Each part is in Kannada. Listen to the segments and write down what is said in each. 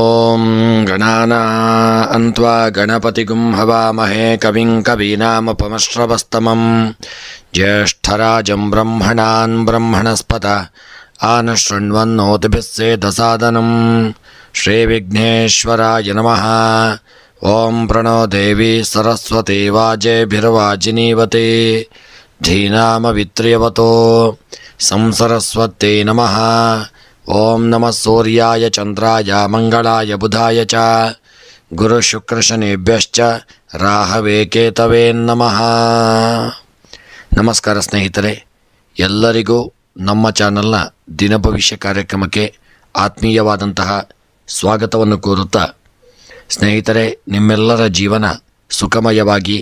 ಓಂ ಗಣಾನಾನ್ವಾ ಗಣಪತಿಗುಂ ಹವಾಮಹೇ ಕವಿಂ ಕವೀನಾಮುಪಮಶ್ರವಸ್ತಮಂ ಜ್ಯೇಷ್ಠರಾಜಂ ಬ್ರಹ್ಮಣಾನ್ ಬ್ರಹ್ಮಣಸ್ಪತ ಆನಶೃಣ್ವನ್ನೋತಿಭಿಸ್ಸೇದಸಾದನಂ ಶ್ರೀವಿಘ್ನೇಶ್ವರಾಯ ನಮಃ. ಓಂ ಪ್ರಣೋ ದೇವಿ ಸರಸ್ವತಿ ವಾಜೇಭಿರ್ವಾಜಿನೀವತಿ ಧೀನಾಮವಿತ್ರ್ಯವತೋ ಸಂಸರಸ್ವತ್ಯೈ ನಮಃ. ಓಂ ನಮಃ ಸೂರ್ಯಾಯ ಚಂದ್ರಾಯ ಮಂಗಳಾಯ ಬುಧಾಯ ಚ ಗುರುಶುಕ್ರಶನಿಭ್ಯಶ್ಚ ರಾಹವೇ ಕೇತವೇ ನಮಃ. ನಮಸ್ಕಾರ ಸ್ನೇಹಿತರೆ, ಎಲ್ಲರಿಗೂ ನಮ್ಮ ಚಾನಲ್ನ ದಿನಭವಿಷ್ಯ ಕಾರ್ಯಕ್ರಮಕ್ಕೆ ಆತ್ಮೀಯವಾದಂತಹ ಸ್ವಾಗತವನ್ನು ಕೋರುತ್ತಾ, ಸ್ನೇಹಿತರೆ, ನಿಮ್ಮೆಲ್ಲರ ಜೀವನ ಸುಖಮಯವಾಗಿ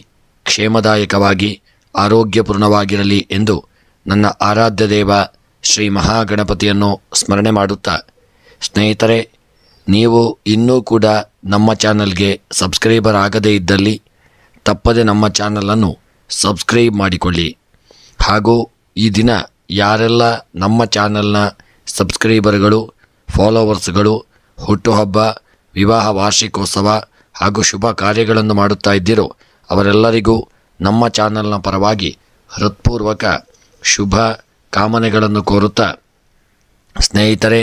ಕ್ಷೇಮದಾಯಕವಾಗಿ ಆರೋಗ್ಯಪೂರ್ಣವಾಗಿರಲಿ ಎಂದು ನನ್ನ ಆರಾಧ್ಯ ದೇವ ಶ್ರೀ ಮಹಾಗಣಪತಿಯನ್ನು ಸ್ಮರಣೆ ಮಾಡುತ್ತಾ, ಸ್ನೇಹಿತರೆ, ನೀವು ಇನ್ನೂ ಕೂಡ ನಮ್ಮ ಚಾನಲ್ಗೆ ಸಬ್ಸ್ಕ್ರೈಬರ್ ಆಗದೇ ಇದ್ದಲ್ಲಿ ತಪ್ಪದೆ ನಮ್ಮ ಚಾನಲನ್ನು ಸಬ್ಸ್ಕ್ರೈಬ್ ಮಾಡಿಕೊಳ್ಳಿ. ಹಾಗೂ ಈ ದಿನ ಯಾರೆಲ್ಲ ನಮ್ಮ ಚಾನಲ್ನ ಸಬ್ಸ್ಕ್ರೈಬರ್ಗಳು, ಫಾಲೋವರ್ಸ್ಗಳು ಹುಟ್ಟುಹಬ್ಬ, ವಿವಾಹ ವಾರ್ಷಿಕೋತ್ಸವ ಹಾಗೂ ಶುಭ ಕಾರ್ಯಗಳನ್ನು ಮಾಡುತ್ತಾ ಇದ್ದೀರೋ ಅವರೆಲ್ಲರಿಗೂ ನಮ್ಮ ಚಾನಲ್ನ ಪರವಾಗಿ ಹೃತ್ಪೂರ್ವಕ ಶುಭ ಕಾಮನೆಗಳನ್ನು ಕೋರುತ್ತಾ, ಸ್ನೇಹಿತರೆ,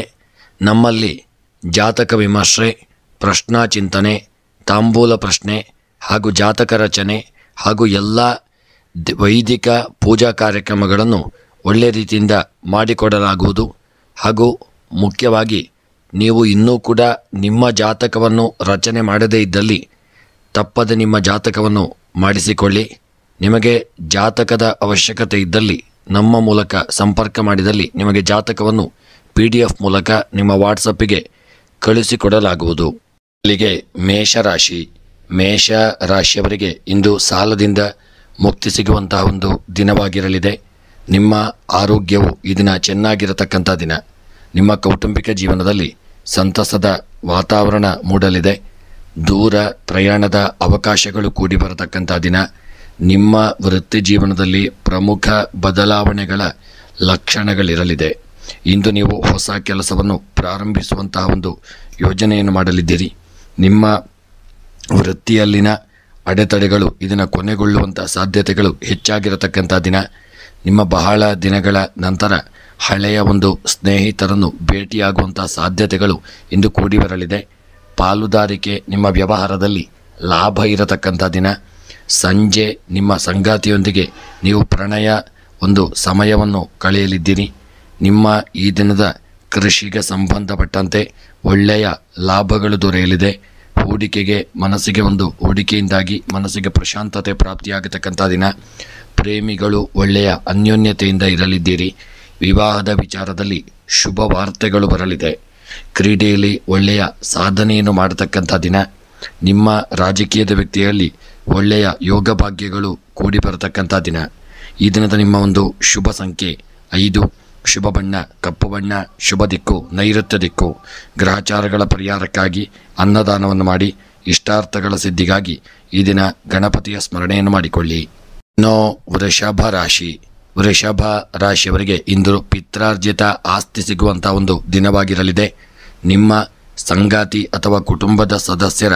ನಮ್ಮಲ್ಲಿ ಜಾತಕ ವಿಮರ್ಶೆ, ಪ್ರಶ್ನಾ ಚಿಂತನೆ, ತಾಂಬೂಲ ಪ್ರಶ್ನೆ ಹಾಗೂ ಜಾತಕ ರಚನೆ ಹಾಗೂ ಎಲ್ಲ ವೈದಿಕ ಪೂಜಾ ಕಾರ್ಯಕ್ರಮಗಳನ್ನು ಒಳ್ಳೆಯ ರೀತಿಯಿಂದ ಮಾಡಿಕೊಡಲಾಗುವುದು. ಹಾಗೂ ಮುಖ್ಯವಾಗಿ ನೀವು ಇನ್ನೂ ಕೂಡ ನಿಮ್ಮ ಜಾತಕವನ್ನು ರಚನೆ ಮಾಡದೇ ಇದ್ದಲ್ಲಿ ತಪ್ಪದೆ ನಿಮ್ಮ ಜಾತಕವನ್ನು ಮಾಡಿಸಿಕೊಳ್ಳಿ. ನಿಮಗೆ ಜಾತಕದ ಅವಶ್ಯಕತೆ ಇದ್ದಲ್ಲಿ ನಮ್ಮ ಮೂಲಕ ಸಂಪರ್ಕ ಮಾಡಿದಲ್ಲಿ ನಿಮಗೆ ಜಾತಕವನ್ನು PDF ಮೂಲಕ ನಿಮ್ಮ ವಾಟ್ಸಪ್ಪಿಗೆ ಕಳುಹಿಸಿಕೊಡಲಾಗುವುದು. ಇಲ್ಲಿಗೆ ಮೇಷ ರಾಶಿಯವರಿಗೆ ಇಂದು ಸಾಲದಿಂದ ಮುಕ್ತಿ ಸಿಗುವಂತಹ ಒಂದು ದಿನವಾಗಿರಲಿದೆ. ನಿಮ್ಮ ಆರೋಗ್ಯವು ಈ ದಿನ ಚೆನ್ನಾಗಿರತಕ್ಕಂಥ ದಿನ. ನಿಮ್ಮ ಕೌಟುಂಬಿಕ ಜೀವನದಲ್ಲಿ ಸಂತಸದ ವಾತಾವರಣ ಮೂಡಲಿದೆ. ದೂರ ಪ್ರಯಾಣದ ಅವಕಾಶಗಳು ಕೂಡಿ ಬರತಕ್ಕಂಥ ದಿನ. ನಿಮ್ಮ ವೃತ್ತಿ ಜೀವನದಲ್ಲಿ ಪ್ರಮುಖ ಬದಲಾವಣೆಗಳ ಲಕ್ಷಣಗಳಿರಲಿದೆ. ಇಂದು ನೀವು ಹೊಸ ಕೆಲಸವನ್ನು ಪ್ರಾರಂಭಿಸುವಂತಹ ಒಂದು ಯೋಜನೆಯನ್ನು ಮಾಡಲಿದ್ದೀರಿ. ನಿಮ್ಮ ವೃತ್ತಿಯಲ್ಲಿನ ಅಡೆತಡೆಗಳು ಇದನ್ನು ಕೊನೆಗೊಳ್ಳುವಂಥ ಸಾಧ್ಯತೆಗಳು ಹೆಚ್ಚಾಗಿರತಕ್ಕಂಥ ದಿನ. ನಿಮ್ಮ ಬಹಳ ದಿನಗಳ ನಂತರ ಹಳೆಯ ಒಂದು ಸ್ನೇಹಿತರನ್ನು ಭೇಟಿಯಾಗುವಂಥ ಸಾಧ್ಯತೆಗಳು ಇಂದು ಕೂಡಿ ಬರಲಿದೆ. ಪಾಲುದಾರಿಕೆ, ನಿಮ್ಮ ವ್ಯವಹಾರದಲ್ಲಿ ಲಾಭ ಇರತಕ್ಕಂಥ ದಿನ. ಸಂಜೆ ನಿಮ್ಮ ಸಂಗಾತಿಯೊಂದಿಗೆ ನೀವು ಪ್ರಣಯ ಒಂದು ಸಮಯವನ್ನು ಕಳೆಯಲಿದ್ದೀರಿ. ನಿಮ್ಮ ಈ ದಿನದ ಕೃಷಿಗೆ ಸಂಬಂಧಪಟ್ಟಂತೆ ಒಳ್ಳೆಯ ಲಾಭಗಳು ದೊರೆಯಲಿದೆ. ಹೂಡಿಕೆಗೆ ಮನಸ್ಸಿಗೆ ಒಂದು ಹೂಡಿಕೆಯಿಂದಾಗಿ ಮನಸ್ಸಿಗೆ ಪ್ರಶಾಂತತೆ ಪ್ರಾಪ್ತಿಯಾಗತಕ್ಕಂಥ ದಿನ. ಪ್ರೇಮಿಗಳು ಒಳ್ಳೆಯ ಅನ್ಯೋನ್ಯತೆಯಿಂದ ಇರಲಿದ್ದೀರಿ. ವಿವಾಹದ ವಿಚಾರದಲ್ಲಿ ಶುಭ ವಾರ್ತೆಗಳು ಬರಲಿದೆ. ಕ್ರೀಡೆಯಲ್ಲಿ ಒಳ್ಳೆಯ ಸಾಧನೆಯನ್ನು ಮಾಡತಕ್ಕಂಥ ದಿನ. ನಿಮ್ಮ ರಾಜಕೀಯದ ವ್ಯಕ್ತಿಯಲ್ಲಿ ಒಳ್ಳೆಯ ಯೋಗ ಭಾಗ್ಯಗಳು ಕೂಡಿ ಬರತಕ್ಕಂಥ ದಿನ. ಈ ದಿನದ ನಿಮ್ಮ ಒಂದು ಶುಭ ಸಂಖ್ಯೆ 5, ಶುಭ ಬಣ್ಣ ಕಪ್ಪು ಬಣ್ಣ, ಶುಭ ದಿಕ್ಕು ನೈಋತ್ಯ ದಿಕ್ಕು. ಗ್ರಹಚಾರಗಳ ಪರಿಹಾರಕ್ಕಾಗಿ ಅನ್ನದಾನವನ್ನು ಮಾಡಿ ಇಷ್ಟಾರ್ಥಗಳ ಸಿದ್ಧಿಗಾಗಿ ಈ ದಿನ ಗಣಪತಿಯ ಸ್ಮರಣೆಯನ್ನು ಮಾಡಿಕೊಳ್ಳಿ. ಇನ್ನು ವೃಷಭ ರಾಶಿಯವರಿಗೆ ಇಂದು ಪಿತ್ರಾರ್ಜಿತ ಆಸ್ತಿ ಸಿಗುವಂಥ ಒಂದು ದಿನವಾಗಿರಲಿದೆ. ನಿಮ್ಮ ಸಂಗಾತಿ ಅಥವಾ ಕುಟುಂಬದ ಸದಸ್ಯರ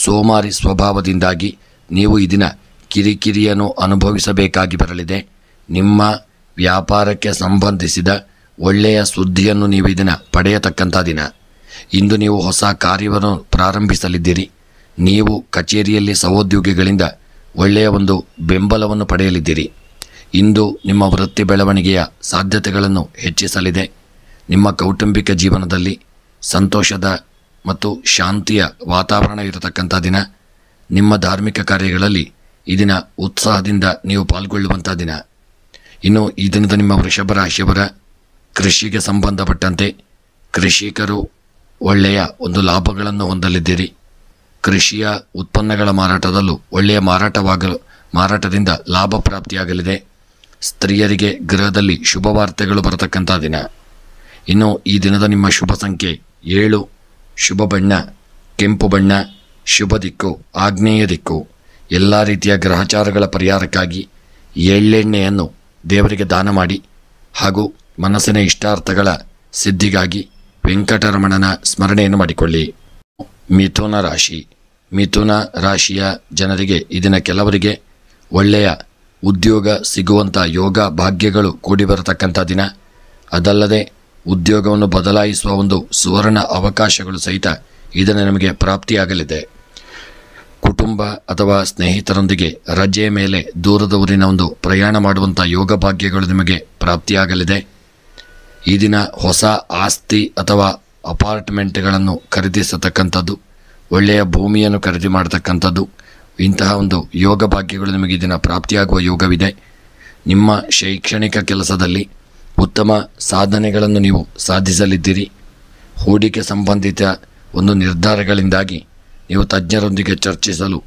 ಸೋಮಾರಿ ಸ್ವಭಾವದಿಂದಾಗಿ ನೀವು ಈ ದಿನ ಕಿರಿಕಿರಿಯನ್ನು ಅನುಭವಿಸಬೇಕಾಗಿ ಬರಲಿದೆ. ನಿಮ್ಮ ವ್ಯಾಪಾರಕ್ಕೆ ಸಂಬಂಧಿಸಿದ ಒಳ್ಳೆಯ ಸುದ್ದಿಯನ್ನು ನೀವು ಈ ದಿನ ಪಡೆಯತಕ್ಕಂಥ ದಿನ. ಇಂದು ನೀವು ಹೊಸ ಕಾರ್ಯವನ್ನು ಪ್ರಾರಂಭಿಸಲಿದ್ದೀರಿ. ನೀವು ಕಚೇರಿಯಲ್ಲಿ ಸಹೋದ್ಯೋಗಿಗಳಿಂದ ಒಳ್ಳೆಯ ಒಂದು ಬೆಂಬಲವನ್ನು ಪಡೆಯಲಿದ್ದೀರಿ. ಇಂದು ನಿಮ್ಮ ವೃತ್ತಿ ಬೆಳವಣಿಗೆಯ ಸಾಧ್ಯತೆಗಳನ್ನು ಹೆಚ್ಚಿಸಲಿದೆ. ನಿಮ್ಮ ಕೌಟುಂಬಿಕ ಜೀವನದಲ್ಲಿ ಸಂತೋಷದ ಮತ್ತು ಶಾಂತಿಯ ವಾತಾವರಣ ಇರತಕ್ಕಂಥ ದಿನ. ನಿಮ್ಮ ಧಾರ್ಮಿಕ ಕಾರ್ಯಗಳಲ್ಲಿ ಈ ದಿನ ಉತ್ಸಾಹದಿಂದ ನೀವು ಪಾಲ್ಗೊಳ್ಳುವಂಥ ದಿನ. ಇನ್ನು ಈ ದಿನದ ನಿಮ್ಮ ವೃಷಭ ರಾಶಿಯವರ ಕೃಷಿಗೆ ಸಂಬಂಧಪಟ್ಟಂತೆ ಕೃಷಿಕರು ಒಳ್ಳೆಯ ಒಂದು ಲಾಭಗಳನ್ನು ಹೊಂದಲಿದ್ದೀರಿ. ಕೃಷಿಯ ಉತ್ಪನ್ನಗಳ ಮಾರಾಟದಲ್ಲೂ ಒಳ್ಳೆಯ ಮಾರಾಟದಿಂದ ಲಾಭ ಪ್ರಾಪ್ತಿಯಾಗಲಿದೆ. ಸ್ತ್ರೀಯರಿಗೆ ಗೃಹದಲ್ಲಿ ಶುಭ ವಾರ್ತೆಗಳು ಬರತಕ್ಕಂಥ ದಿನ. ಇನ್ನು ಈ ದಿನದ ನಿಮ್ಮ ಶುಭ ಸಂಖ್ಯೆ 7, ಶುಭ ಬಣ್ಣ ಕೆಂಪು ಬಣ್ಣ, ಶುಭ ದಿಕ್ಕು ಆಗ್ನೇಯ ದಿಕ್ಕು. ಎಲ್ಲ ರೀತಿಯ ಗ್ರಹಚಾರಗಳ ಪರಿಹಾರಕ್ಕಾಗಿ ಎಳ್ಳೆಣ್ಣೆಯನ್ನು ದೇವರಿಗೆ ದಾನ ಮಾಡಿ ಹಾಗೂ ಮನಸ್ಸಿನ ಇಷ್ಟಾರ್ಥಗಳ ಸಿದ್ಧಿಗಾಗಿ ವೆಂಕಟರಮಣನ ಸ್ಮರಣೆಯನ್ನು ಮಾಡಿಕೊಳ್ಳಿ. ಮಿಥುನ ರಾಶಿ. ಮಿಥುನ ರಾಶಿಯ ಜನರಿಗೆ ಈ ದಿನ ಕೆಲವರಿಗೆ ಒಳ್ಳೆಯ ಉದ್ಯೋಗ ಸಿಗುವಂಥ ಯೋಗ ಭಾಗ್ಯಗಳು ಕೂಡಿ ಬರತಕ್ಕಂಥ ದಿನ. ಅದಲ್ಲದೆ ಉದ್ಯೋಗವನ್ನು ಬದಲಾಯಿಸುವ ಒಂದು ಸುವರ್ಣ ಅವಕಾಶಗಳು ಸಹಿತ ಈ ದಿನ ನಿಮಗೆ ಪ್ರಾಪ್ತಿಯಾಗಲಿದೆ. ಕುಟುಂಬ ಅಥವಾ ಸ್ನೇಹಿತರೊಂದಿಗೆ ರಜೆ ಮೇಲೆ ದೂರದ ಊರಿನ ಒಂದು ಪ್ರಯಾಣ ಮಾಡುವಂಥ ಯೋಗ ಭಾಗ್ಯಗಳು ನಿಮಗೆ ಪ್ರಾಪ್ತಿಯಾಗಲಿದೆ. ಈ ದಿನ ಹೊಸ ಆಸ್ತಿ ಅಥವಾ ಅಪಾರ್ಟ್ಮೆಂಟ್ಗಳನ್ನು ಖರೀದಿಸತಕ್ಕಂಥದ್ದು, ಒಳ್ಳೆಯ ಭೂಮಿಯನ್ನು ಖರೀದಿ ಮಾಡತಕ್ಕಂಥದ್ದು, ಇಂತಹ ಒಂದು ಯೋಗ ಭಾಗ್ಯಗಳು ನಿಮಗೆ ಈ ದಿನ ಪ್ರಾಪ್ತಿಯಾಗುವ ಯೋಗವಿದೆ. ನಿಮ್ಮ ಶೈಕ್ಷಣಿಕ ಕೆಲಸದಲ್ಲಿ ಉತ್ತಮ ಸಾಧನೆಗಳನ್ನು ನೀವು ಸಾಧಿಸಲಿದ್ದೀರಿ. ಹೂಡಿಕೆ ಸಂಬಂಧಿತ ಒಂದು ನಿರ್ಧಾರಗಳಿಂದಾಗಿ ನೀವು ತಜ್ಞರೊಂದಿಗೆ ಚರ್ಚಿಸಲು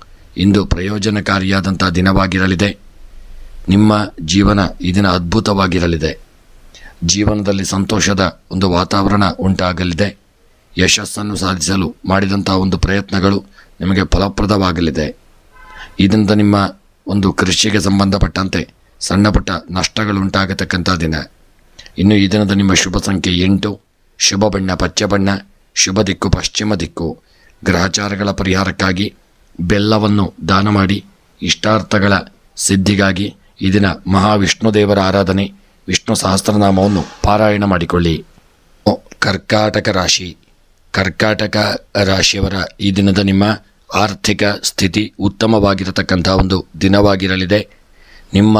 ಇಂದು ಪ್ರಯೋಜನಕಾರಿಯಾದಂಥ ದಿನವಾಗಿರಲಿದೆ. ನಿಮ್ಮ ಜೀವನ ಈ ದಿನ ಅದ್ಭುತವಾಗಿರಲಿದೆ. ಜೀವನದಲ್ಲಿ ಸಂತೋಷದ ಒಂದು ವಾತಾವರಣ ಉಂಟಾಗಲಿದೆ. ಯಶಸ್ಸನ್ನು ಸಾಧಿಸಲು ಮಾಡಿದಂಥ ಒಂದು ಪ್ರಯತ್ನಗಳು ನಿಮಗೆ ಫಲಪ್ರದವಾಗಲಿದೆ. ಇದರಿಂದ ನಿಮ್ಮ ಒಂದು ಕೃಷಿಗೆ ಸಂಬಂಧಪಟ್ಟಂತೆ ಸಣ್ಣ ಪುಟ್ಟ ನಷ್ಟಗಳು ಉಂಟಾಗತಕ್ಕಂಥ ದಿನ. ಇನ್ನು ಈ ದಿನದ ನಿಮ್ಮ ಶುಭ ಸಂಖ್ಯೆ 8, ಶುಭ ಬಣ್ಣ ಪಚ್ಚ ಬಣ್ಣ, ಶುಭ ದಿಕ್ಕು ಪಶ್ಚಿಮ ದಿಕ್ಕು. ಗ್ರಹಚಾರಗಳ ಪರಿಹಾರಕ್ಕಾಗಿ ಬೆಲ್ಲವನ್ನು ದಾನ ಮಾಡಿ ಇಷ್ಟಾರ್ಥಗಳ ಸಿದ್ಧಿಗಾಗಿ ಈ ದಿನ ಮಹಾವಿಷ್ಣು ದೇವರ ಆರಾಧನೆ, ವಿಷ್ಣು ಸಹಸ್ರನಾಮವನ್ನು ಪಾರಾಯಣ ಮಾಡಿಕೊಳ್ಳಿ. ಕರ್ಕಾಟಕ ರಾಶಿ. ಕರ್ಕಾಟಕ ರಾಶಿಯವರ ಈ ದಿನದ ನಿಮ್ಮ ಆರ್ಥಿಕ ಸ್ಥಿತಿ ಉತ್ತಮವಾಗಿರತಕ್ಕಂಥ ಒಂದು ದಿನವಾಗಿರಲಿದೆ. ನಿಮ್ಮ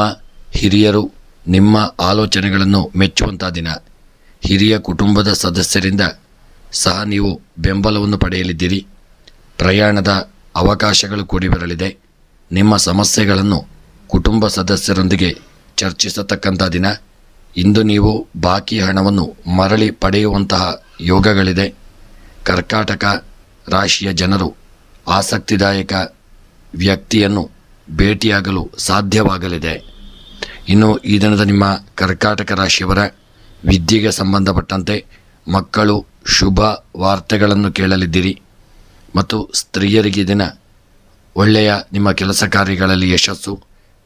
ಹಿರಿಯರು ನಿಮ್ಮ ಆಲೋಚನೆಗಳನ್ನು ಮೆಚ್ಚುವಂಥ ದಿನ. ಹಿರಿಯ ಕುಟುಂಬದ ಸದಸ್ಯರಿಂದ ಸಹ ನೀವು ಬೆಂಬಲವನ್ನು ಪಡೆಯಲಿದ್ದೀರಿ. ಪ್ರಯಾಣದ ಅವಕಾಶಗಳು ಕೂಡಿ ಬರಲಿದೆ. ನಿಮ್ಮ ಸಮಸ್ಯೆಗಳನ್ನು ಕುಟುಂಬ ಸದಸ್ಯರೊಂದಿಗೆ ಚರ್ಚಿಸತಕ್ಕಂಥ ದಿನ. ಇಂದು ನೀವು ಬಾಕಿ ಹಣವನ್ನು ಮರಳಿ ಪಡೆಯುವಂತಹ ಯೋಗಗಳಿದೆ. ಕರ್ಕಾಟಕ ರಾಶಿಯ ಜನರು ಆಸಕ್ತಿದಾಯಕ ವ್ಯಕ್ತಿಯನ್ನು ಭೇಟಿಯಾಗಲು ಸಾಧ್ಯವಾಗಲಿದೆ. ಇನ್ನು ಈ ದಿನದ ನಿಮ್ಮ ಕರ್ಕಾಟಕ ರಾಶಿಯವರ ವಿದ್ಯೆಗೆ ಸಂಬಂಧಪಟ್ಟಂತೆ ಮಕ್ಕಳು ಶುಭ ವಾರ್ತೆಗಳನ್ನು ಕೇಳಲಿದ್ದೀರಿ. ಮತ್ತು ಸ್ತ್ರೀಯರಿಗೆ ದಿನ ಒಳ್ಳೆಯ ನಿಮ್ಮ ಕೆಲಸ ಕಾರ್ಯಗಳಲ್ಲಿ ಯಶಸ್ಸು,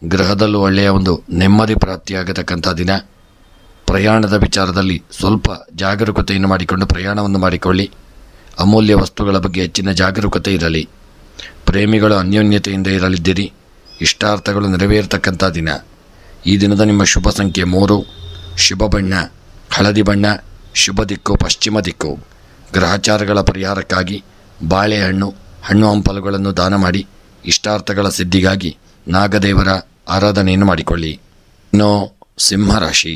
ಗೃಹದಲ್ಲೂ ಒಳ್ಳೆಯ ಒಂದು ನೆಮ್ಮದಿ ಪ್ರಾಪ್ತಿಯಾಗತಕ್ಕಂಥ ದಿನ. ಪ್ರಯಾಣದ ವಿಚಾರದಲ್ಲಿ ಸ್ವಲ್ಪ ಜಾಗರೂಕತೆಯನ್ನು ಮಾಡಿಕೊಂಡು ಪ್ರಯಾಣವನ್ನು ಮಾಡಿಕೊಳ್ಳಿ. ಅಮೂಲ್ಯ ವಸ್ತುಗಳ ಬಗ್ಗೆ ಹೆಚ್ಚಿನ ಜಾಗರೂಕತೆ ಇರಲಿ. ಪ್ರೇಮಿಗಳು ಅನ್ಯೋನ್ಯತೆಯಿಂದ ಇರಲಿದ್ದೀರಿ. ಇಷ್ಟಾರ್ಥಗಳು ನೆರವೇರತಕ್ಕಂಥ ದಿನ. ಈ ದಿನದ ನಿಮ್ಮ ಶುಭ ಸಂಖ್ಯೆ 3, ಶುಭ ಬಣ್ಣ ಹಳದಿ ಬಣ್ಣ, ಶುಭ ದಿಕ್ಕು ಪಶ್ಚಿಮ ದಿಕ್ಕು. ಗ್ರಹಚಾರಗಳ ಪರಿಹಾರಕ್ಕಾಗಿ ಬಾಳೆಹಣ್ಣು, ಹಣ್ಣು ಹಂಪಲುಗಳನ್ನು ದಾನ ಮಾಡಿ ಇಷ್ಟಾರ್ಥಗಳ ಸಿದ್ಧಿಗಾಗಿ ನಾಗದೇವರ ಆರಾಧನೆಯನ್ನು ಮಾಡಿಕೊಳ್ಳಿ. ಇನ್ನು ಸಿಂಹರಾಶಿ.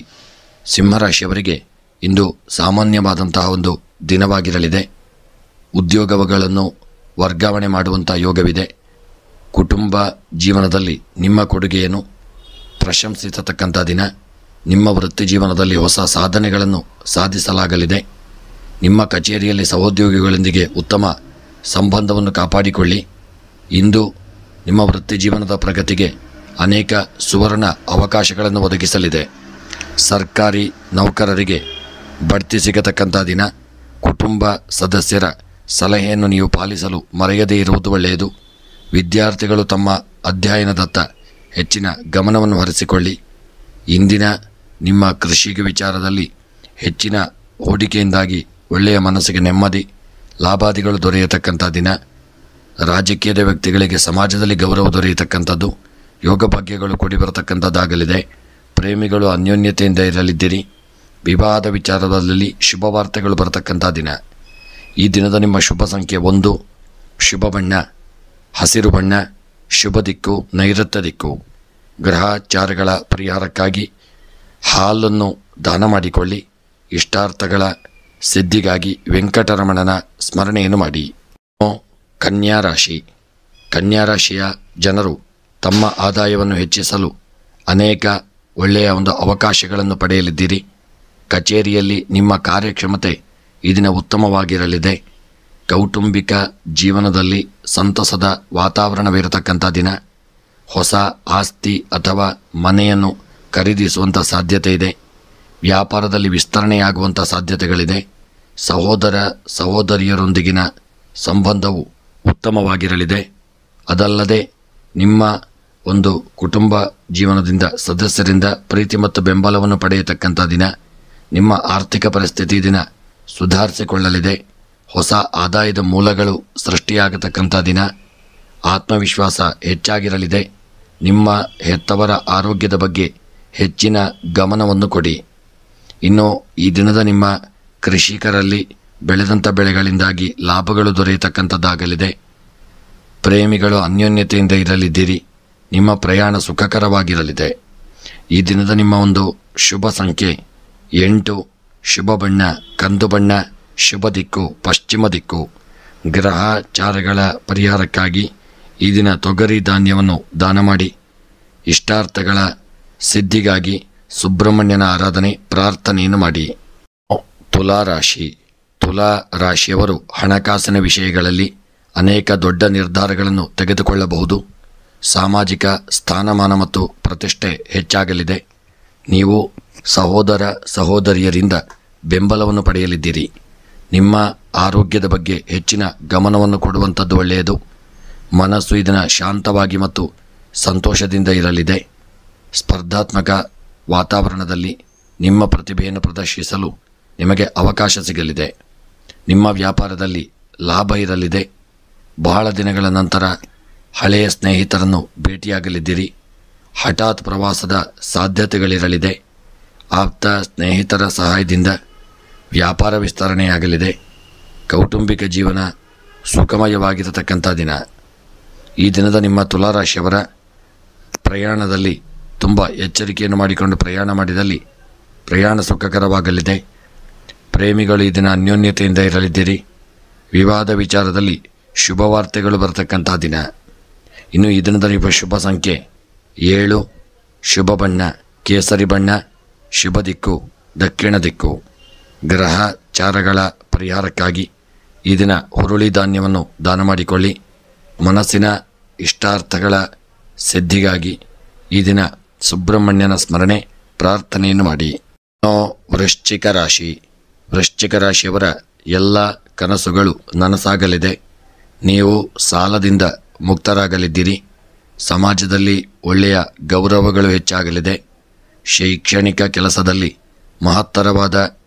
ಸಿಂಹರಾಶಿಯವರಿಗೆ ಇಂದು ಸಾಮಾನ್ಯವಾದಂತಹ ಒಂದು ದಿನವಾಗಿರಲಿದೆ. ಉದ್ಯೋಗಗಳನ್ನು ವರ್ಗಾವಣೆ ಮಾಡುವಂಥ ಯೋಗವಿದೆ. ಕುಟುಂಬ ಜೀವನದಲ್ಲಿ ನಿಮ್ಮ ಕೊಡುಗೆಯನ್ನು ಪ್ರಶಂಸಿಸತಕ್ಕಂಥ ದಿನ. ನಿಮ್ಮ ವೃತ್ತಿ ಜೀವನದಲ್ಲಿ ಹೊಸ ಸಾಧನೆಗಳನ್ನು ಸಾಧಿಸಲಾಗಲಿದೆ. ನಿಮ್ಮ ಕಚೇರಿಯಲ್ಲಿ ಸಹೋದ್ಯೋಗಿಗಳೊಂದಿಗೆ ಉತ್ತಮ ಸಂಬಂಧವನ್ನು ಕಾಪಾಡಿಕೊಳ್ಳಿ. ಇಂದು ನಿಮ್ಮ ವೃತ್ತಿ ಜೀವನದ ಪ್ರಗತಿಗೆ ಅನೇಕ ಸುವರ್ಣ ಅವಕಾಶಗಳನ್ನು ಒದಗಿಸಲಿದೆ. ಸರ್ಕಾರಿ ನೌಕರರಿಗೆ ಬಡ್ತಿ ಸಿಗತಕ್ಕಂಥ ದಿನ. ಕುಟುಂಬ ಸದಸ್ಯರ ಸಲಹೆಯನ್ನು ನೀವು ಪಾಲಿಸಲು ಮರೆಯದೇ ಇರುವುದು ಒಳ್ಳೆಯದು. ವಿದ್ಯಾರ್ಥಿಗಳು ತಮ್ಮ ಅಧ್ಯಯನದತ್ತ ಹೆಚ್ಚಿನ ಗಮನವನ್ನು ಹರಿಸಿಕೊಳ್ಳಿ. ಇಂದಿನ ನಿಮ್ಮ ಕೃಷಿಗೆ ವಿಚಾರದಲ್ಲಿ ಹೆಚ್ಚಿನ ಹೂಡಿಕೆಯಿಂದಾಗಿ ಒಳ್ಳೆಯ ಮನಸ್ಸಿಗೆ ನೆಮ್ಮದಿ, ಲಾಭಾದಿಗಳು ದೊರೆಯತಕ್ಕಂಥ ದಿನ. ರಾಜಕೀಯದ ವ್ಯಕ್ತಿಗಳಿಗೆ ಸಮಾಜದಲ್ಲಿ ಗೌರವ ದೊರೆಯತಕ್ಕಂಥದ್ದು, ಯೋಗ ಭಾಗ್ಯಗಳು ಕೂಡಿ ಬರತಕ್ಕಂಥದ್ದಾಗಲಿದೆ. ಪ್ರೇಮಿಗಳು ಅನ್ಯೋನ್ಯತೆಯಿಂದ ಇರಲಿದ್ದೀರಿ. ವಿವಾಹದ ವಿಚಾರದಲ್ಲಿ ಶುಭ ವಾರ್ತೆಗಳು ಬರತಕ್ಕಂಥ ದಿನ. ಈ ದಿನದ ನಿಮ್ಮ ಶುಭ ಸಂಖ್ಯೆ 1, ಶುಭ ಬಣ್ಣ ಹಸಿರು ಬಣ್ಣ, ಶುಭ ದಿಕ್ಕು ನೈಋತ್ಯ ದಿಕ್ಕು. ಗ್ರಹಚಾರಗಳ ಪರಿಹಾರಕ್ಕಾಗಿ ಹಾಲನ್ನು ದಾನ ಮಾಡಿಕೊಳ್ಳಿ. ಇಷ್ಟಾರ್ಥಗಳ ಸಿದ್ಧಿಗಾಗಿ ವೆಂಕಟರಮಣನ ಸ್ಮರಣೆಯನ್ನು ಮಾಡಿ. ಕನ್ಯಾ ರಾಶಿ. ಕನ್ಯಾ ರಾಶಿಯ ಜನರು ತಮ್ಮ ಆದಾಯವನ್ನು ಹೆಚ್ಚಿಸಲು ಅನೇಕ ಒಳ್ಳೆಯ ಒಂದು ಅವಕಾಶಗಳನ್ನು ಪಡೆಯಲಿದ್ದೀರಿ. ಕಚೇರಿಯಲ್ಲಿ ನಿಮ್ಮ ಕಾರ್ಯಕ್ಷಮತೆ ಈ ದಿನ ಉತ್ತಮವಾಗಿರಲಿದೆ. ಕೌಟುಂಬಿಕ ಜೀವನದಲ್ಲಿ ಸಂತಸದ ವಾತಾವರಣವಿರತಕ್ಕಂಥ ದಿನ. ಹೊಸ ಆಸ್ತಿ ಅಥವಾ ಮನೆಯನ್ನು ಖರೀದಿಸುವಂಥ ಸಾಧ್ಯತೆ ಇದೆ. ವ್ಯಾಪಾರದಲ್ಲಿ ವಿಸ್ತರಣೆಯಾಗುವಂಥ ಸಾಧ್ಯತೆಗಳಿದೆ. ಸಹೋದರ ಸಹೋದರಿಯರೊಂದಿಗಿನ ಸಂಬಂಧವು ಉತ್ತಮವಾಗಿರಲಿದೆ. ಅದಲ್ಲದೆ ನಿಮ್ಮ ಒಂದು ಕುಟುಂಬ ಜೀವನದಿಂದ ಸದಸ್ಯರಿಂದ ಪ್ರೀತಿ ಮತ್ತು ಬೆಂಬಲವನ್ನು ಪಡೆಯತಕ್ಕಂಥ ದಿನ. ನಿಮ್ಮ ಆರ್ಥಿಕ ಪರಿಸ್ಥಿತಿ ದಿನ ಸುಧಾರಿಸಿಕೊಳ್ಳಲಿದೆ. ಹೊಸ ಆದಾಯದ ಮೂಲಗಳು ಸೃಷ್ಟಿಯಾಗತಕ್ಕಂಥ ದಿನ. ಆತ್ಮವಿಶ್ವಾಸ ಹೆಚ್ಚಾಗಿರಲಿದೆ. ನಿಮ್ಮ ಹೆತ್ತವರ ಆರೋಗ್ಯದ ಬಗ್ಗೆ ಹೆಚ್ಚಿನ ಗಮನವನ್ನು ಕೊಡಿ. ಇನ್ನು ಈ ದಿನದ ನಿಮ್ಮ ಕೃಷಿಕರಲ್ಲಿ ಬೆಳೆದಂಥ ಬೆಳೆಗಳಿಂದಾಗಿ ಲಾಭಗಳು ದೊರೆಯತಕ್ಕಂಥದ್ದಾಗಲಿದೆ. ಪ್ರೇಮಿಗಳು ಅನ್ಯೋನ್ಯತೆಯಿಂದ ಇರಲಿದ್ದೀರಿ. ನಿಮ್ಮ ಪ್ರಯಾಣ ಸುಖಕರವಾಗಿರಲಿದೆ. ಈ ದಿನದ ನಿಮ್ಮ ಒಂದು ಶುಭ ಸಂಖ್ಯೆ 8, ಶುಭ ಬಣ್ಣ ಕಂದು ಬಣ್ಣ, ಶುಭ ದಿಕ್ಕು ಪಶ್ಚಿಮ ದಿಕ್ಕು. ಗ್ರಹಚಾರಗಳ ಪರಿಹಾರಕ್ಕಾಗಿ ಈ ದಿನ ತೊಗರಿ ಧಾನ್ಯವನ್ನು ದಾನ ಮಾಡಿ. ಇಷ್ಟಾರ್ಥಗಳ ಸಿದ್ಧಿಗಾಗಿ ಸುಬ್ರಹ್ಮಣ್ಯನ ಆರಾಧನೆ ಪ್ರಾರ್ಥನೆಯನ್ನು ಮಾಡಿ. ತುಲಾ ರಾಶಿ. ತುಲಾ ರಾಶಿಯವರು ಹಣಕಾಸಿನ ವಿಷಯಗಳಲ್ಲಿ ಅನೇಕ ದೊಡ್ಡ ನಿರ್ಧಾರಗಳನ್ನು ತೆಗೆದುಕೊಳ್ಳಬಹುದು. ಸಾಮಾಜಿಕ ಸ್ಥಾನಮಾನ ಮತ್ತು ಪ್ರತಿಷ್ಠೆ ಹೆಚ್ಚಾಗಲಿದೆ. ನೀವು ಸಹೋದರ ಸಹೋದರಿಯರಿಂದ ಬೆಂಬಲವನ್ನು ಪಡೆಯಲಿದ್ದೀರಿ. ನಿಮ್ಮ ಆರೋಗ್ಯದ ಬಗ್ಗೆ ಹೆಚ್ಚಿನ ಗಮನವನ್ನು ಕೊಡುವಂಥದ್ದು ಒಳ್ಳೆಯದು. ಮನಸ್ಸು ಇದನ್ನು ಶಾಂತವಾಗಿ ಮತ್ತು ಸಂತೋಷದಿಂದ ಇರಲಿದೆ. ಸ್ಪರ್ಧಾತ್ಮಕ ವಾತಾವರಣದಲ್ಲಿ ನಿಮ್ಮ ಪ್ರತಿಭೆಯನ್ನು ಪ್ರದರ್ಶಿಸಲು ನಿಮಗೆ ಅವಕಾಶ ಸಿಗಲಿದೆ. ನಿಮ್ಮ ವ್ಯಾಪಾರದಲ್ಲಿ ಲಾಭ ಇರಲಿದೆ. ಬಹಳ ದಿನಗಳ ನಂತರ ಹಳೆಯ ಸ್ನೇಹಿತರನ್ನು ಭೇಟಿಯಾಗಲಿದ್ದೀರಿ. ಹಠಾತ್ ಪ್ರವಾಸದ ಸಾಧ್ಯತೆಗಳಿರಲಿದೆ. ಆಪ್ತ ಸ್ನೇಹಿತರ ಸಹಾಯದಿಂದ ವ್ಯಾಪಾರ ವಿಸ್ತರಣೆಯಾಗಲಿದೆ. ಕೌಟುಂಬಿಕ ಜೀವನ ಸುಖಮಯವಾಗಿರತಕ್ಕಂಥ ದಿನ. ಈ ದಿನದ ನಿಮ್ಮ ತುಲಾರಾಶಿಯವರ ಪ್ರಯಾಣದಲ್ಲಿ ತುಂಬ ಎಚ್ಚರಿಕೆಯನ್ನು ಮಾಡಿಕೊಂಡು ಪ್ರಯಾಣ ಮಾಡಿದಲ್ಲಿ ಪ್ರಯಾಣ ಸುಖಕರವಾಗಲಿದೆ. ಪ್ರೇಮಿಗಳು ಈ ದಿನ ಅನ್ಯೋನ್ಯತೆಯಿಂದ ಇರಲಿದ್ದೀರಿ. ವಿವಾದ ವಿಚಾರದಲ್ಲಿ ಶುಭವಾರ್ತೆಗಳು ಬರತಕ್ಕಂಥ ದಿನ. ಇನ್ನು ಈ ದಿನದ ನಿಮ್ಮ ಶುಭ ಸಂಖ್ಯೆ 7, ಶುಭ ಬಣ್ಣ ಕೇಸರಿ ಬಣ್ಣ, ಶುಭ ದಿಕ್ಕು ದಕ್ಷಿಣ ದಿಕ್ಕು. ಗ್ರಹಚಾರಗಳ ಪರಿಹಾರಕ್ಕಾಗಿ ಈ ದಿನ ಹುರುಳಿ ಧಾನ್ಯವನ್ನು ದಾನ ಮಾಡಿಕೊಳ್ಳಿ. ಮನಸ್ಸಿನ ಇಷ್ಟಾರ್ಥಗಳ ಸಿದ್ಧಿಗಾಗಿ ಈ ದಿನ ಸುಬ್ರಹ್ಮಣ್ಯನ ಸ್ಮರಣೆ ಪ್ರಾರ್ಥನೆಯನ್ನು ಮಾಡಿ. ವೃಶ್ಚಿಕ ರಾಶಿ. ವೃಶ್ಚಿಕ ರಾಶಿಯವರ ಎಲ್ಲ ಕನಸುಗಳು ನನಸಾಗಲಿದೆ. ನೀವು ಸಾಲದಿಂದ ಮುಕ್ತರಾಗಲಿದ್ದೀರಿ. ಸಮಾಜದಲ್ಲಿ ಒಳ್ಳೆಯ ಗೌರವಗಳು ಹೆಚ್ಚಾಗಲಿದೆ. ಶೈಕ್ಷಣಿಕ ಕೆಲಸದಲ್ಲಿ ಮಹತ್ತರವಾದ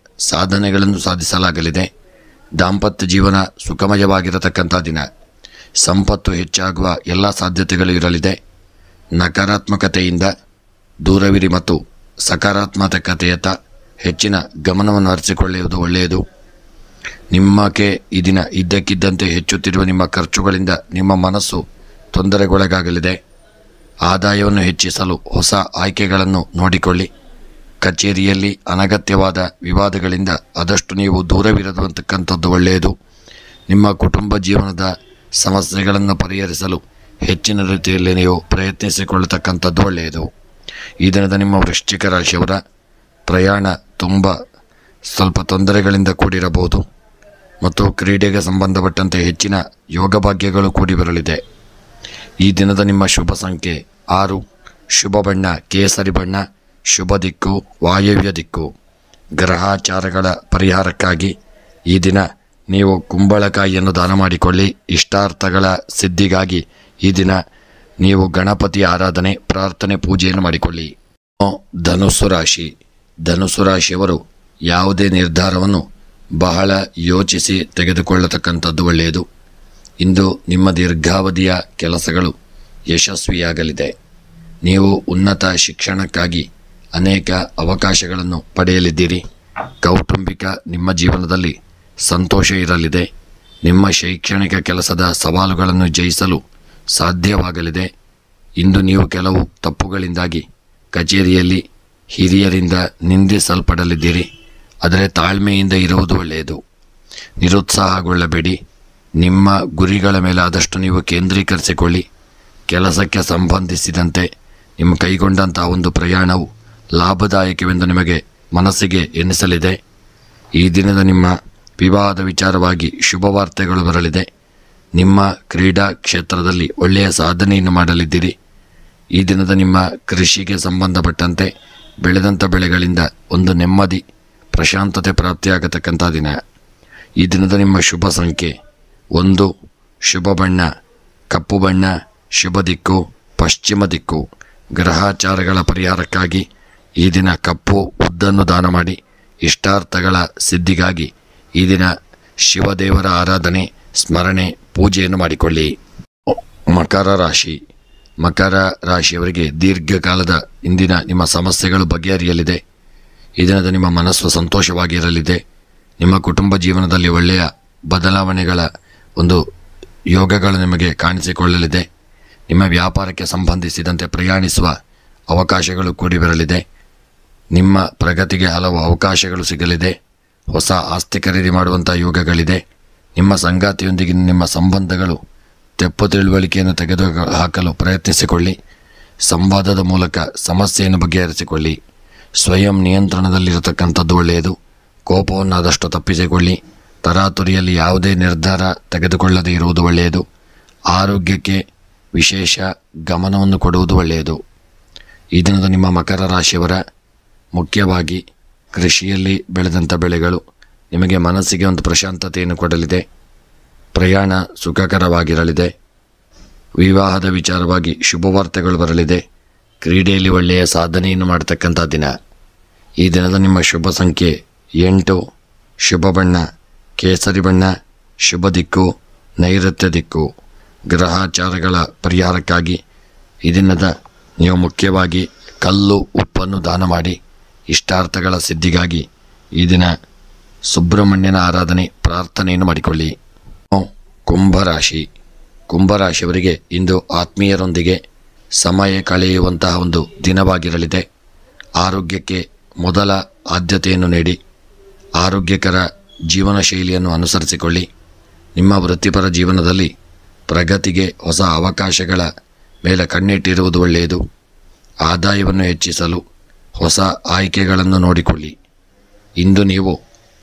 ಸಾಧನೆಗಳನ್ನು ಸಾಧಿಸಲಾಗಲಿದೆ. ದಾಂಪತ್ಯ ಜೀವನ ಸುಖಮಯವಾಗಿರತಕ್ಕಂಥ ದಿನ. ಸಂಪತ್ತು ಹೆಚ್ಚಾಗುವ ಎಲ್ಲ ಸಾಧ್ಯತೆಗಳು ಇರಲಿದೆ. ನಕಾರಾತ್ಮಕತೆಯಿಂದ ದೂರವಿರಿ ಮತ್ತು ಸಕಾರಾತ್ಮಕತೆಯತ್ತ ಹೆಚ್ಚಿನ ಗಮನವನ್ನು ಹರಿಸಿಕೊಳ್ಳುವುದು ಒಳ್ಳೆಯದು. ನಿಮ್ಮಕ್ಕೆ ಈ ದಿನ ಇದ್ದಕ್ಕಿದ್ದಂತೆ ಹೆಚ್ಚುತ್ತಿರುವ ನಿಮ್ಮ ಖರ್ಚುಗಳಿಂದ ನಿಮ್ಮ ಮನಸ್ಸು ತೊಂದರೆಗೊಳಗಾಗಲಿದೆ. ಆದಾಯವನ್ನು ಹೆಚ್ಚಿಸಲು ಹೊಸ ಆಯ್ಕೆಗಳನ್ನು ನೋಡಿಕೊಳ್ಳಿ. ಕಚೇರಿಯಲ್ಲಿ ಅನಗತ್ಯವಾದ ವಿವಾದಗಳಿಂದ ಆದಷ್ಟು ನೀವು ದೂರವಿರತಕ್ಕಂಥದ್ದು ಒಳ್ಳೆಯದು. ನಿಮ್ಮ ಕುಟುಂಬ ಜೀವನದ ಸಮಸ್ಯೆಗಳನ್ನು ಪರಿಹರಿಸಲು ಹೆಚ್ಚಿನ ರೀತಿಯಲ್ಲಿ ನೀವು ಪ್ರಯತ್ನಿಸಿಕೊಳ್ಳತಕ್ಕಂಥದ್ದು ಒಳ್ಳೆಯದು. ಈ ದಿನದ ನಿಮ್ಮ ವೃಶ್ಚಿಕ ರಾಶಿಯವರ ಪ್ರಯಾಣ ಸ್ವಲ್ಪ ತೊಂದರೆಗಳಿಂದ ಕೂಡಿರಬಹುದು ಮತ್ತು ಕ್ರೀಡೆಗೆ ಸಂಬಂಧಪಟ್ಟಂತೆ ಹೆಚ್ಚಿನ ಯೋಗ ಭಾಗ್ಯಗಳು ಕೂಡಿ ಬರಲಿದೆ. ಈ ದಿನದ ನಿಮ್ಮ ಶುಭ ಸಂಖ್ಯೆ 6, ಶುಭ ಬಣ್ಣ ಕೇಸರಿ ಬಣ್ಣ, ಶುಭ ದಿಕ್ಕು ವಾಯವ್ಯ ದಿಕ್ಕು. ಗ್ರಹಚಾರಗಳ ಪರಿಹಾರಕ್ಕಾಗಿ ಈ ದಿನ ನೀವು ಕುಂಬಳಕಾಯಿಯನ್ನು ದಾನ ಮಾಡಿಕೊಳ್ಳಿ. ಇಷ್ಟಾರ್ಥಗಳ ಸಿದ್ಧಿಗಾಗಿ ಈ ದಿನ ನೀವು ಗಣಪತಿಯ ಆರಾಧನೆ ಪ್ರಾರ್ಥನೆ ಪೂಜೆಯನ್ನು ಮಾಡಿಕೊಳ್ಳಿ. ಧನುಸ್ಸು ರಾಶಿ. ಧನುಸ್ಸು ರಾಶಿಯವರು ಯಾವುದೇ ನಿರ್ಧಾರವನ್ನು ಬಹಳ ಯೋಚಿಸಿ ತೆಗೆದುಕೊಳ್ಳತಕ್ಕಂಥದ್ದು ಒಳ್ಳೆಯದು. ಇಂದು ನಿಮ್ಮ ದೀರ್ಘಾವಧಿಯ ಕೆಲಸಗಳು ಯಶಸ್ವಿಯಾಗಲಿದೆ. ನೀವು ಉನ್ನತ ಶಿಕ್ಷಣಕ್ಕಾಗಿ ಅನೇಕ ಅವಕಾಶಗಳನ್ನು ಪಡೆಯಲಿದ್ದೀರಿ. ಕೌಟುಂಬಿಕ ನಿಮ್ಮ ಜೀವನದಲ್ಲಿ ಸಂತೋಷ ಇರಲಿದೆ. ನಿಮ್ಮ ಶೈಕ್ಷಣಿಕ ಕೆಲಸದ ಸವಾಲುಗಳನ್ನು ಜಯಿಸಲು ಸಾಧ್ಯವಾಗಲಿದೆ. ಇಂದು ನೀವು ಕೆಲವು ತಪ್ಪುಗಳಿಂದಾಗಿ ಕಚೇರಿಯಲ್ಲಿ ಹಿರಿಯರಿಂದ ನಿಂದಿಸಲ್ಪಡಲಿದ್ದೀರಿ. ಆದರೆ ತಾಳ್ಮೆಯಿಂದ ಇರುವುದು ಒಳ್ಳೆಯದು. ನಿರುತ್ಸಾಹಗೊಳ್ಳಬೇಡಿ. ನಿಮ್ಮ ಗುರಿಗಳ ಮೇಲೆ ಆದಷ್ಟು ನೀವು ಕೇಂದ್ರೀಕರಿಸಿಕೊಳ್ಳಿ. ಕೆಲಸಕ್ಕೆ ಸಂಬಂಧಿಸಿದಂತೆ ನಿಮ್ಮ ಕೈಗೊಂಡಂತಹ ಒಂದು ಪ್ರಯಾಣವು ಲಾಭದಾಯಕವೆಂದು ನಿಮಗೆ ಮನಸ್ಸಿಗೆ ಎನಿಸಲಿದೆ. ಈ ದಿನದ ನಿಮ್ಮ ವಿವಾಹದ ವಿಚಾರವಾಗಿ ಶುಭವಾರ್ತೆಗಳು ಬರಲಿದೆ. ನಿಮ್ಮ ಕ್ರೀಡಾ ಕ್ಷೇತ್ರದಲ್ಲಿ ಒಳ್ಳೆಯ ಸಾಧನೆಯನ್ನು ಮಾಡಲಿದ್ದೀರಿ. ಈ ದಿನದ ನಿಮ್ಮ ಕೃಷಿಗೆ ಸಂಬಂಧಪಟ್ಟಂತೆ ಬೆಳೆದಂಥ ಬೆಳೆಗಳಿಂದ ಒಂದು ನೆಮ್ಮದಿ ಪ್ರಶಾಂತತೆ ಪ್ರಾಪ್ತಿಯಾಗತಕ್ಕಂಥ ದಿನ. ಈ ದಿನದ ನಿಮ್ಮ ಶುಭ ಸಂಖ್ಯೆ 1, ಶುಭ ಬಣ್ಣ ಕಪ್ಪು ಬಣ್ಣ, ಶುಭ ದಿಕ್ಕು ಪಶ್ಚಿಮ ದಿಕ್ಕು. ಗ್ರಹಚಾರಗಳ ಪರಿಹಾರಕ್ಕಾಗಿ ಈ ದಿನ ಕಪ್ಪು ಉದ್ದನ್ನು ದಾನ ಮಾಡಿ. ಇಷ್ಟಾರ್ಥಗಳ ಸಿದ್ಧಿಗಾಗಿ ಈ ದಿನ ಶಿವದೇವರ ಆರಾಧನೆ, ಸ್ಮರಣೆ, ಪೂಜೆಯನ್ನು ಮಾಡಿಕೊಳ್ಳಿ. ಮಕರ ರಾಶಿ. ಮಕರ ರಾಶಿಯವರಿಗೆ ದೀರ್ಘಕಾಲದ ಇಂದಿನ ನಿಮ್ಮ ಸಮಸ್ಯೆಗಳು ಬಗೆಹರಿಯಲಿದೆ. ಈ ದಿನದ ನಿಮ್ಮ ಮನಸ್ಸು ಸಂತೋಷವಾಗಿರಲಿದೆ. ನಿಮ್ಮ ಕುಟುಂಬ ಜೀವನದಲ್ಲಿ ಒಳ್ಳೆಯ ಬದಲಾವಣೆಗಳ ಒಂದು ಯೋಗಗಳು ನಿಮಗೆ ಕಾಣಿಸಿಕೊಳ್ಳಲಿದೆ. ನಿಮ್ಮ ವ್ಯಾಪಾರಕ್ಕೆ ಸಂಬಂಧಿಸಿದಂತೆ ಪ್ರಯಾಣಿಸುವ ಅವಕಾಶಗಳು ಕೂಡಿ ಬರಲಿದೆ. ನಿಮ್ಮ ಪ್ರಗತಿಗೆ ಹಲವು ಅವಕಾಶಗಳು ಸಿಗಲಿದೆ. ಹೊಸ ಆಸ್ತಿ ಖರೀದಿ ಮಾಡುವಂಥ ಯೋಗಗಳಿದೆ. ನಿಮ್ಮ ಸಂಗಾತಿಯೊಂದಿಗಿನ ನಿಮ್ಮ ಸಂಬಂಧಗಳು ತೆಪ್ಪು ತಿಳುವಳಿಕೆಯನ್ನು ತೆಗೆದುಹಾಕಲು ಪ್ರಯತ್ನಿಸಿಕೊಳ್ಳಿ. ಸಂವಾದದ ಮೂಲಕ ಸಮಸ್ಯೆಯನ್ನು ಬಗೆಹರಿಸಿಕೊಳ್ಳಿ. ಸ್ವಯಂ ನಿಯಂತ್ರಣದಲ್ಲಿರತಕ್ಕಂಥದ್ದು ಒಳ್ಳೆಯದು. ಕೋಪವನ್ನು ಆದಷ್ಟು ತಪ್ಪಿಸಿಕೊಳ್ಳಿ. ತರಾತುರಿಯಲ್ಲಿ ಯಾವುದೇ ನಿರ್ಧಾರ ತೆಗೆದುಕೊಳ್ಳದೇ ಇರುವುದು ಒಳ್ಳೆಯದು. ಆರೋಗ್ಯಕ್ಕೆ ವಿಶೇಷ ಗಮನವನ್ನು ಕೊಡುವುದು ಒಳ್ಳೆಯದು. ಈ ದಿನದ ನಿಮ್ಮ ಮಕರ ರಾಶಿಯವರ ಮುಖ್ಯವಾಗಿ ಕೃಷಿಯಲ್ಲಿ ಬೆಳೆದಂಥ ಬೆಳೆಗಳು ನಿಮಗೆ ಮನಸ್ಸಿಗೆ ಒಂದು ಪ್ರಶಾಂತತೆಯನ್ನು ಕೊಡಲಿದೆ. ಪ್ರಯಾಣ ಸುಖಕರವಾಗಿರಲಿದೆ. ವಿವಾಹದ ವಿಚಾರವಾಗಿ ಶುಭವಾರ್ತೆಗಳು ಬರಲಿದೆ. ಕ್ರೀಡೆಯಲ್ಲಿ ಒಳ್ಳೆಯ ಸಾಧನೆಯನ್ನು ಮಾಡತಕ್ಕಂಥ ದಿನ. ಈ ದಿನದ ನಿಮ್ಮ ಶುಭ ಸಂಖ್ಯೆ 8, ಶುಭ ಬಣ್ಣ ಕೇಸರಿ ಬಣ್ಣ, ಶುಭ ದಿಕ್ಕು ನೈಋತ್ಯ ದಿಕ್ಕು. ಗ್ರಹಾಚಾರಗಳ ಪರಿಹಾರಕ್ಕಾಗಿ ಈ ದಿನದ ನೀವು ಮುಖ್ಯವಾಗಿ ಕಲ್ಲು ಉಪ್ಪನ್ನು ದಾನ ಮಾಡಿ ಇಷ್ಟಾರ್ಥಗಳ ಸಿದ್ಧಿಗಾಗಿ ಈ ದಿನ ಸುಬ್ರಹ್ಮಣ್ಯನ ಆರಾಧನೆ ಪ್ರಾರ್ಥನೆಯನ್ನು ಮಾಡಿಕೊಳ್ಳಿ. ಕುಂಭರಾಶಿ. ಕುಂಭರಾಶಿಯವರಿಗೆ ಇಂದು ಆತ್ಮೀಯರೊಂದಿಗೆ ಸಮಯ ಕಳೆಯುವಂತಹ ಒಂದು ದಿನವಾಗಿರಲಿದೆ. ಆರೋಗ್ಯಕ್ಕೆ ಮೊದಲ ಆದ್ಯತೆಯನ್ನು ನೀಡಿ ಆರೋಗ್ಯಕರ ಜೀವನ ಶೈಲಿಯನ್ನು ಅನುಸರಿಸಿಕೊಳ್ಳಿ. ನಿಮ್ಮ ವೃತ್ತಿಪರ ಜೀವನದಲ್ಲಿ ಪ್ರಗತಿಗೆ ಹೊಸ ಅವಕಾಶಗಳ ಮೇಲೆ ಕಣ್ಣಿಟ್ಟಿರುವುದು ಒಳ್ಳೆಯದು. ಆದಾಯವನ್ನು ಹೆಚ್ಚಿಸಲು ಹೊಸ ಆಯ್ಕೆಗಳನ್ನು ನೋಡಿಕೊಳ್ಳಿ. ಇಂದು ನೀವು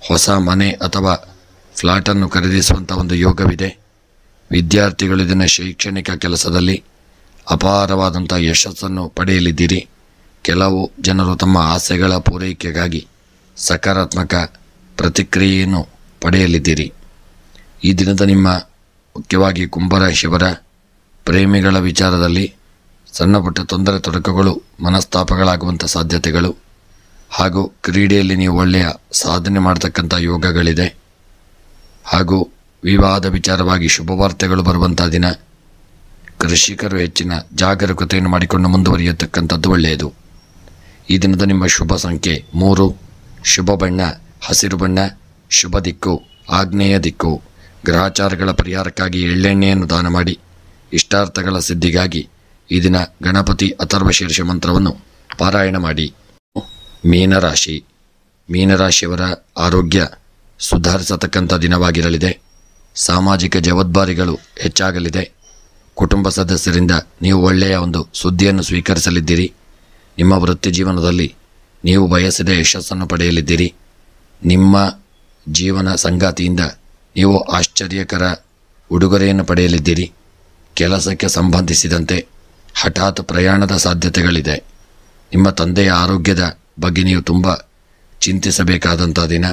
ಹೊಸ ಮನೆ ಅಥವಾ ಫ್ಲಾಟನ್ನು ಖರೀದಿಸುವಂಥ ಒಂದು ಯೋಗವಿದೆ. ವಿದ್ಯಾರ್ಥಿಗಳು ಇದನ್ನು ಶೈಕ್ಷಣಿಕ ಕೆಲಸದಲ್ಲಿ ಅಪಾರವಾದಂಥ ಯಶಸ್ಸನ್ನು ಪಡೆಯಲಿದ್ದೀರಿ. ಕೆಲವು ಜನರು ತಮ್ಮ ಆಸೆಗಳ ಪೂರೈಕೆಗಾಗಿ ಸಕಾರಾತ್ಮಕ ಪ್ರತಿಕ್ರಿಯೆಯನ್ನು ಪಡೆಯಲಿದ್ದೀರಿ. ಈ ದಿನದ ನಿಮ್ಮ ಮುಖ್ಯವಾಗಿ ಕುಂಭರಾಶಿಯವರ ಪ್ರೇಮಿಗಳ ವಿಚಾರದಲ್ಲಿ ಸಣ್ಣ ಪುಟ್ಟ ತೊಂದರೆ ತೊಡಕುಗಳು, ಮನಸ್ತಾಪಗಳಾಗುವಂಥ ಸಾಧ್ಯತೆಗಳು ಹಾಗೂ ಕ್ರೀಡೆಯಲ್ಲಿ ನೀವು ಒಳ್ಳೆಯ ಸಾಧನೆ ಮಾಡತಕ್ಕಂಥ ಯೋಗಗಳಿದೆ. ಹಾಗೂ ವಿವಾಹದ ವಿಚಾರವಾಗಿ ಶುಭವಾರ್ತೆಗಳು ಬರುವಂಥ ದಿನ. ಕೃಷಿಕರು ಹೆಚ್ಚಿನ ಜಾಗರೂಕತೆಯನ್ನು ಮಾಡಿಕೊಂಡು ಮುಂದುವರಿಯತಕ್ಕಂಥದ್ದು ಒಳ್ಳೆಯದು. ಈ ದಿನದ ನಿಮ್ಮ ಶುಭ ಸಂಖ್ಯೆ 3, ಶುಭ ಬಣ್ಣ ಹಸಿರು ಬಣ್ಣ, ಶುಭ ದಿಕ್ಕು ಆಗ್ನೇಯ ದಿಕ್ಕು. ಗ್ರಹಾಚಾರಗಳ ಪರಿಹಾರಕ್ಕಾಗಿ ಎಳ್ಳೆಣ್ಣೆಯನ್ನು ದಾನ ಮಾಡಿ ಇಷ್ಟಾರ್ಥಗಳ ಸಿದ್ಧಿಗಾಗಿ ಈ ದಿನ ಗಣಪತಿ ಅಥರ್ವಶೀರ್ಷ ಮಂತ್ರವನ್ನು ಪಾರಾಯಣ ಮಾಡಿ. ಮೀನರಾಶಿ. ಮೀನರಾಶಿಯವರ ಆರೋಗ್ಯ ಸುಧಾರಿಸತಕ್ಕಂಥ ದಿನವಾಗಿರಲಿದೆ. ಸಾಮಾಜಿಕ ಜವಾಬ್ದಾರಿಗಳು ಹೆಚ್ಚಾಗಲಿದೆ. ಕುಟುಂಬ ಸದಸ್ಯರಿಂದ ನೀವು ಒಳ್ಳೆಯ ಒಂದು ಸುದ್ದಿಯನ್ನು ಸ್ವೀಕರಿಸಲಿದ್ದೀರಿ. ನಿಮ್ಮ ವೃತ್ತಿ ಜೀವನದಲ್ಲಿ ನೀವು ಬಯಸಿದ ಯಶಸ್ಸನ್ನು ಪಡೆಯಲಿದ್ದೀರಿ. ನಿಮ್ಮ ಜೀವನ ಸಂಗಾತಿಯಿಂದ ನೀವು ಆಶ್ಚರ್ಯಕರ ಉಡುಗೊರೆಯನ್ನು ಪಡೆಯಲಿದ್ದೀರಿ. ಕೆಲಸಕ್ಕೆ ಸಂಬಂಧಿಸಿದಂತೆ ಹಠಾತ್ ಪ್ರಯಾಣದ ಸಾಧ್ಯತೆಗಳಿದೆ. ನಿಮ್ಮ ತಂದೆಯ ಆರೋಗ್ಯದ ಬಗ್ಗೆ ನೀವು ತುಂಬ ಚಿಂತಿಸಬೇಕಾದಂಥ ದಿನ.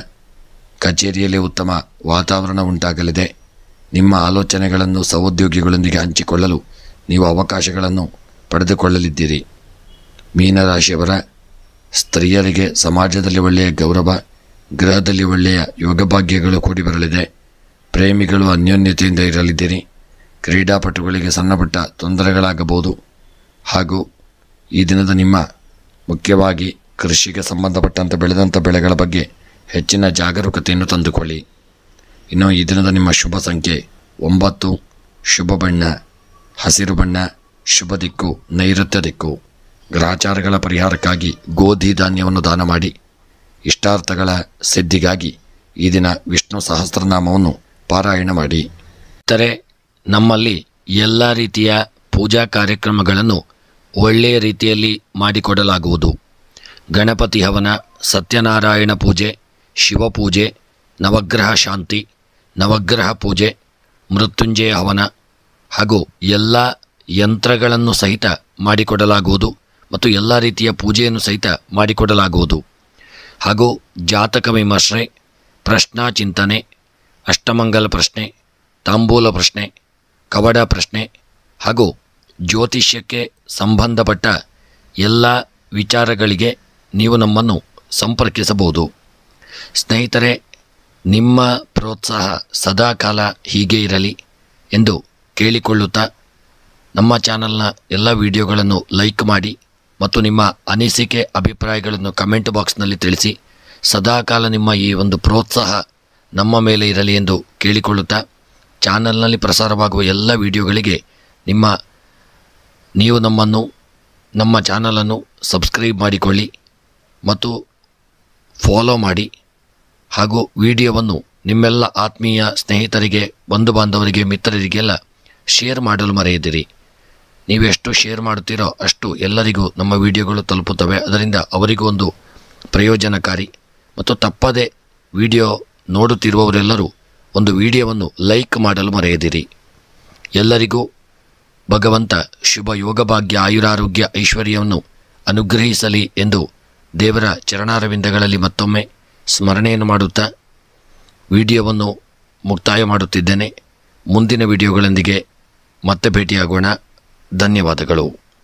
ಕಚೇರಿಯಲ್ಲಿ ಉತ್ತಮ ವಾತಾವರಣ ಉಂಟಾಗಲಿದೆ. ನಿಮ್ಮ ಆಲೋಚನೆಗಳನ್ನು ಸಹೋದ್ಯೋಗಿಗಳೊಂದಿಗೆ ಹಂಚಿಕೊಳ್ಳಲು ನೀವು ಅವಕಾಶಗಳನ್ನು ಪಡೆದುಕೊಳ್ಳಲಿದ್ದೀರಿ. ಮೀನರಾಶಿಯವರ ಸ್ತ್ರೀಯರಿಗೆ ಸಮಾಜದಲ್ಲಿ ಒಳ್ಳೆಯ ಗೌರವ, ಗೃಹದಲ್ಲಿ ಒಳ್ಳೆಯ ಯೋಗಭಾಗ್ಯಗಳು ಕೂಡಿ ಬರಲಿದೆ. ಪ್ರೇಮಿಗಳು ಅನ್ಯೋನ್ಯತೆಯಿಂದ ಇರಲಿದ್ದೀರಿ. ಕ್ರೀಡಾಪಟುಗಳಿಗೆ ಸಣ್ಣಪುಟ್ಟ ತೊಂದರೆಗಳಾಗಬಹುದು. ಹಾಗೂ ಈ ದಿನದ ನಿಮ್ಮ ಮುಖ್ಯವಾಗಿ ಕೃಷಿಗೆ ಸಂಬಂಧಪಟ್ಟಂತೆ ಬೆಳೆದಂಥ ಬೆಳೆಗಳ ಬಗ್ಗೆ ಹೆಚ್ಚಿನ ಜಾಗರೂಕತೆಯನ್ನು ತಂದುಕೊಳ್ಳಿ. ಇನ್ನು ಈ ದಿನದ ನಿಮ್ಮ ಶುಭ ಸಂಖ್ಯೆ 9, ಶುಭ ಬಣ್ಣ ಹಸಿರು ಬಣ್ಣ, ಶುಭ ದಿಕ್ಕು ನೈಋತ್ಯ ದಿಕ್ಕು. ಗ್ರಹಾಚಾರಗಳ ಪರಿಹಾರಕ್ಕಾಗಿ ಗೋಧಿ ಧಾನ್ಯವನ್ನು ದಾನ ಮಾಡಿ ಇಷ್ಟಾರ್ಥಗಳ ಸಿದ್ಧಿಗಾಗಿ ಈ ದಿನ ವಿಷ್ಣು ಸಹಸ್ರನಾಮವನ್ನು ಪಾರಾಯಣ ಮಾಡಿ. ಇತರೆ ನಮ್ಮಲ್ಲಿ ಎಲ್ಲ ರೀತಿಯ ಪೂಜಾ ಕಾರ್ಯಕ್ರಮಗಳನ್ನು ಒಳ್ಳೆಯ ರೀತಿಯಲ್ಲಿ ಮಾಡಿಕೊಡಲಾಗುವುದು. ಗಣಪತಿ ಹವನ, ಸತ್ಯನಾರಾಯಣ ಪೂಜೆ, ಶಿವಪೂಜೆ, ನವಗ್ರಹ ಶಾಂತಿ, ನವಗ್ರಹ ಪೂಜೆ, ಮೃತ್ಯುಂಜಯ ಹವನ ಹಾಗೂ ಎಲ್ಲ ಯಂತ್ರಗಳನ್ನು ಸಹಿತ ಮಾಡಿಕೊಡಲಾಗುವುದು ಮತ್ತು ಎಲ್ಲ ರೀತಿಯ ಪೂಜೆಯನ್ನು ಸಹಿತ ಮಾಡಿಕೊಡಲಾಗುವುದು. ಹಾಗೂ ಜಾತಕ ವಿಮರ್ಶೆ, ಪ್ರಶ್ನಾ ಚಿಂತನೆ, ಅಷ್ಟಮಂಗಲ ಪ್ರಶ್ನೆ, ತಾಂಬೂಲ ಪ್ರಶ್ನೆ, ಕವಡ ಪ್ರಶ್ನೆ ಹಾಗೂ ಜ್ಯೋತಿಷ್ಯಕ್ಕೆ ಸಂಬಂಧಪಟ್ಟ ಎಲ್ಲ ವಿಚಾರಗಳಿಗೆ ನೀವು ನಮ್ಮನ್ನು ಸಂಪರ್ಕಿಸಬಹುದು. ಸ್ನೇಹಿತರೆ, ನಿಮ್ಮ ಪ್ರೋತ್ಸಾಹ ಸದಾಕಾಲ ಹೀಗೆ ಇರಲಿ ಎಂದು ಕೇಳಿಕೊಳ್ಳುತ್ತಾ ನಮ್ಮ ಚಾನಲ್ನ ಎಲ್ಲ ವಿಡಿಯೋಗಳನ್ನು ಲೈಕ್ ಮಾಡಿ ಮತ್ತು ನಿಮ್ಮ ಅನಿಸಿಕೆ ಅಭಿಪ್ರಾಯಗಳನ್ನು ಕಮೆಂಟ್ ಬಾಕ್ಸ್ನಲ್ಲಿ ತಿಳಿಸಿ. ಸದಾಕಾಲ ನಿಮ್ಮ ಈ ಒಂದು ಪ್ರೋತ್ಸಾಹ ನಮ್ಮ ಮೇಲೆ ಇರಲಿ ಎಂದು ಕೇಳಿಕೊಳ್ಳುತ್ತಾ ಚಾನಲ್ನಲ್ಲಿ ಪ್ರಸಾರವಾಗುವ ಎಲ್ಲ ವಿಡಿಯೋಗಳಿಗೆ ನೀವು ನಮ್ಮ ಚಾನಲನ್ನು ಸಬ್ಸ್ಕ್ರೈಬ್ ಮಾಡಿಕೊಳ್ಳಿ ಮತ್ತು ಫಾಲೋ ಮಾಡಿ. ಹಾಗೂ ವಿಡಿಯೋವನ್ನು ನಿಮ್ಮೆಲ್ಲ ಆತ್ಮೀಯ ಸ್ನೇಹಿತರಿಗೆ, ಬಂಧು ಬಾಂಧವರಿಗೆ, ಮಿತ್ರರಿಗೆಲ್ಲ ಶೇರ್ ಮಾಡಲು ಮರೆಯದಿರಿ. ನೀವೆಷ್ಟು ಶೇರ್ ಮಾಡುತ್ತೀರೋ ಅಷ್ಟು ಎಲ್ಲರಿಗೂ ನಮ್ಮ ವಿಡಿಯೋಗಳು ತಲುಪುತ್ತವೆ. ಅದರಿಂದ ಅವರಿಗೂ ಒಂದು ಪ್ರಯೋಜನಕಾರಿ. ಮತ್ತು ತಪ್ಪದೆ ವಿಡಿಯೋ ನೋಡುತ್ತಿರುವವರೆಲ್ಲರೂ ಒಂದು ವಿಡಿಯೋವನ್ನು ಲೈಕ್ ಮಾಡಲು ಮರೆಯದಿರಿ. ಎಲ್ಲರಿಗೂ ಭಗವಂತ ಶುಭ ಯೋಗಭಾಗ್ಯ ಆಯುರಾರೋಗ್ಯ ಐಶ್ವರ್ಯವನ್ನು ಅನುಗ್ರಹಿಸಲಿ ಎಂದು ದೇವರ ಚರಣಾರವಿಂದಗಳಲ್ಲಿ ಮತ್ತೊಮ್ಮೆ ಸ್ಮರಣೆಯನ್ನು ಮಾಡುತ್ತಾ ವಿಡಿಯೋವನ್ನು ಮುಕ್ತಾಯ ಮಾಡುತ್ತಿದ್ದೇನೆ. ಮುಂದಿನ ವಿಡಿಯೋಗಳೊಂದಿಗೆ ಮತ್ತೆ ಭೇಟಿಯಾಗೋಣ. ಧನ್ಯವಾದಗಳು.